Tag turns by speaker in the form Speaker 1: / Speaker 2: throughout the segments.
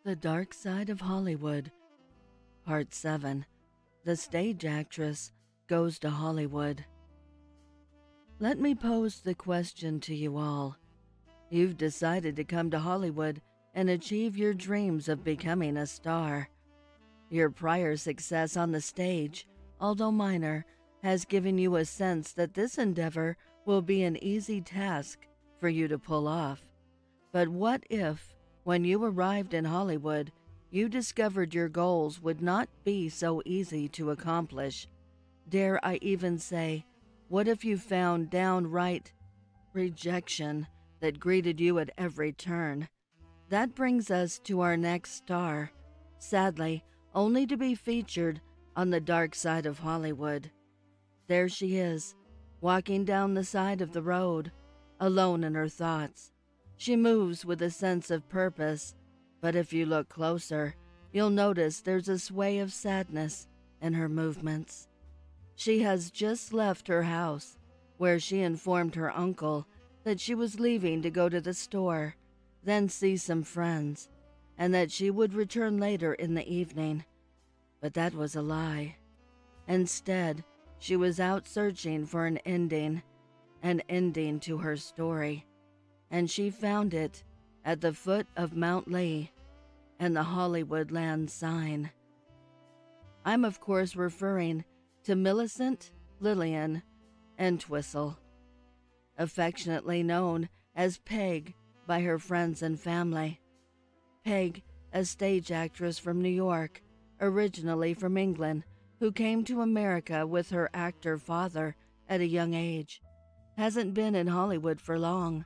Speaker 1: The Dark Side of Hollywood, Part 7. The Stage Actress Goes to Hollywood. Let me pose the question to you all. You've decided to come to Hollywood and achieve your dreams of becoming a star. Your prior success on the stage, although minor, has given you a sense that this endeavor will be an easy task for you to pull off. But what if, when you arrived in Hollywood, you discovered your goals would not be so easy to accomplish? Dare I even say, what if you found downright rejection that greeted you at every turn? That brings us to our next star, sadly, only to be featured on the dark side of Hollywood. There she is, walking down the side of the road, alone in her thoughts. She moves with a sense of purpose, but if you look closer, you'll notice there's a sway of sadness in her movements. She has just left her house, where she informed her uncle that she was leaving to go to the store, then see some friends, and that she would return later in the evening. But that was a lie. Instead, she was out searching for an ending to her story, and she found it at the foot of Mount Lee and the Hollywoodland sign. I'm of course referring to Millicent Lillian Entwistle, affectionately known as Peg by her friends and family. Peg, a stage actress from New York, originally from England, who came to America with her actor father at a young age, hasn't been in Hollywood for long.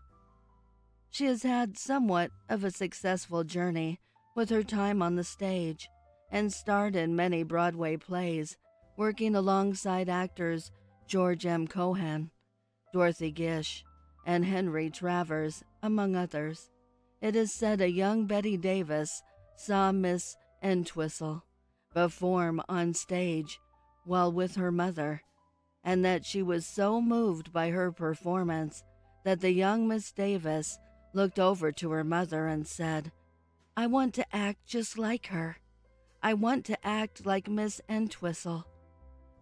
Speaker 1: She has had somewhat of a successful journey with her time on the stage and starred in many Broadway plays, working alongside actors George M. Cohan, Dorothy Gish, and Henry Travers, among others. It is said a young Betty Davis saw Miss Entwistle perform on stage while with her mother, and that she was so moved by her performance that the young Miss Davis looked over to her mother and said, "I want to act just like her. I want to act like Miss Entwistle."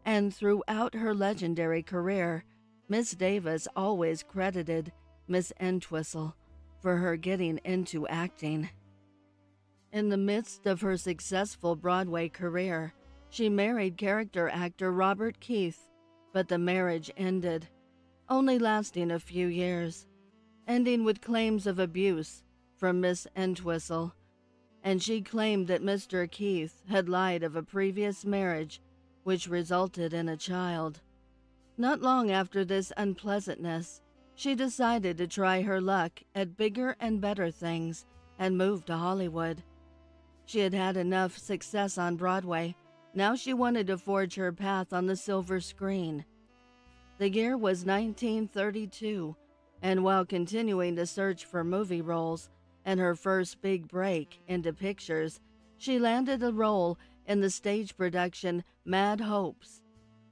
Speaker 1: And throughout her legendary career, Miss Davis always credited Miss Entwistle for her getting into acting. In the midst of her successful Broadway career, she married character actor Robert Keith, but the marriage ended, only lasting a few years, ending with claims of abuse from Miss Entwistle, and she claimed that Mr. Keith had lied of a previous marriage which resulted in a child. Not long after this unpleasantness, she decided to try her luck at bigger and better things and moved to Hollywood. She had had enough success on Broadway. Now she wanted to forge her path on the silver screen. The year was 1932, and while continuing to search for movie roles and her first big break into pictures, she landed a role in the stage production Mad Hopes,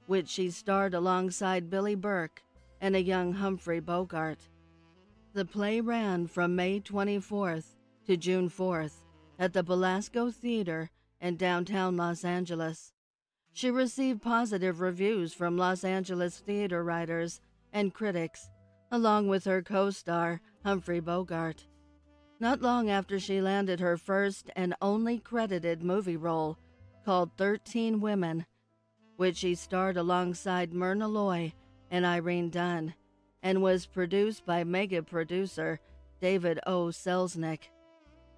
Speaker 1: which she starred alongside Billy Burke and a young Humphrey Bogart. The play ran from May 24th to June 4th at the Belasco Theater in downtown Los Angeles. She received positive reviews from Los Angeles theater writers and critics, along with her co-star Humphrey Bogart. Not long after she landed her first and only credited movie role, called 13 Women, which she starred alongside Myrna Loy and Irene Dunn, and was produced by mega producer David O. Selznick.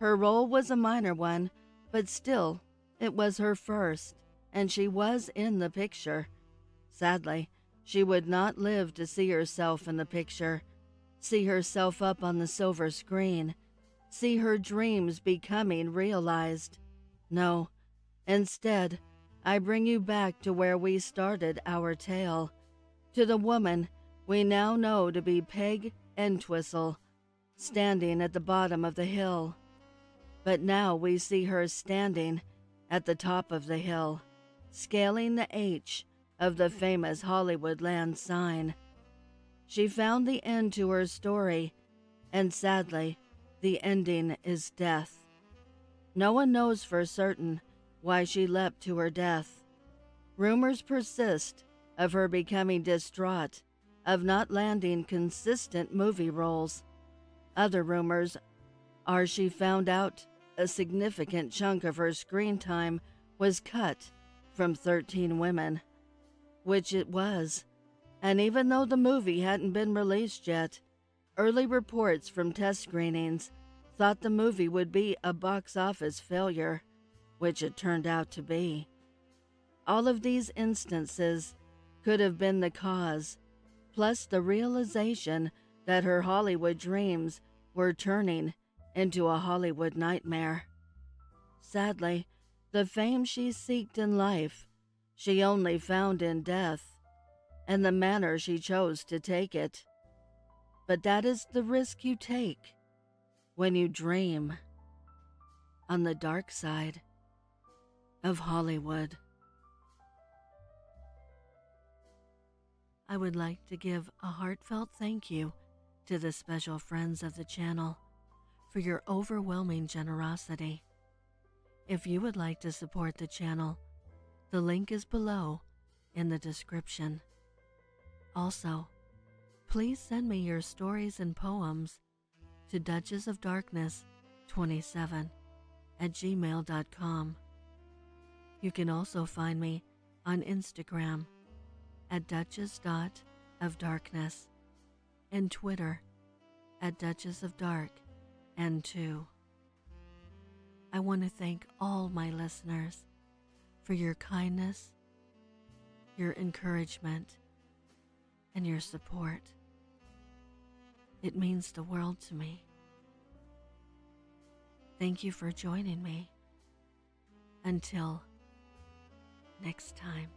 Speaker 1: Her role was a minor one, but still, it was her first, and she was in the picture. Sadly, she would not live to see herself in the picture, see herself up on the silver screen, see her dreams becoming realized. No, instead, I bring you back to where we started our tale, to the woman we now know to be Peg Entwistle, standing at the bottom of the hill. But now we see her standing at the top of the hill, scaling the H of the famous Hollywoodland sign. She found the end to her story, and sadly, the ending is death. No one knows for certain why she leapt to her death. Rumors persist of her becoming distraught, of not landing consistent movie roles. Other rumors are she found out a significant chunk of her screen time was cut from 13 Women, which it was. And even though the movie hadn't been released yet, early reports from test screenings thought the movie would be a box office failure, which it turned out to be. All of these instances could have been the cause, plus the realization that her Hollywood dreams were turning into a Hollywood nightmare. Sadly, the fame she seeked in life, she only found in death, and the manner she chose to take it. But that is the risk you take when you dream on the dark side of Hollywood. I would like to give a heartfelt thank you to the special friends of the channel for your overwhelming generosity. If you would like to support the channel, the link is below in the description. Also, please send me your stories and poems to duchessofdarkness27@gmail.com. You can also find me on Instagram at duchess.ofdarkness and Twitter at duchessofdarkn2. I want to thank all my listeners for your kindness, your encouragement, and your support. It means the world to me. Thank you for joining me. Until next time.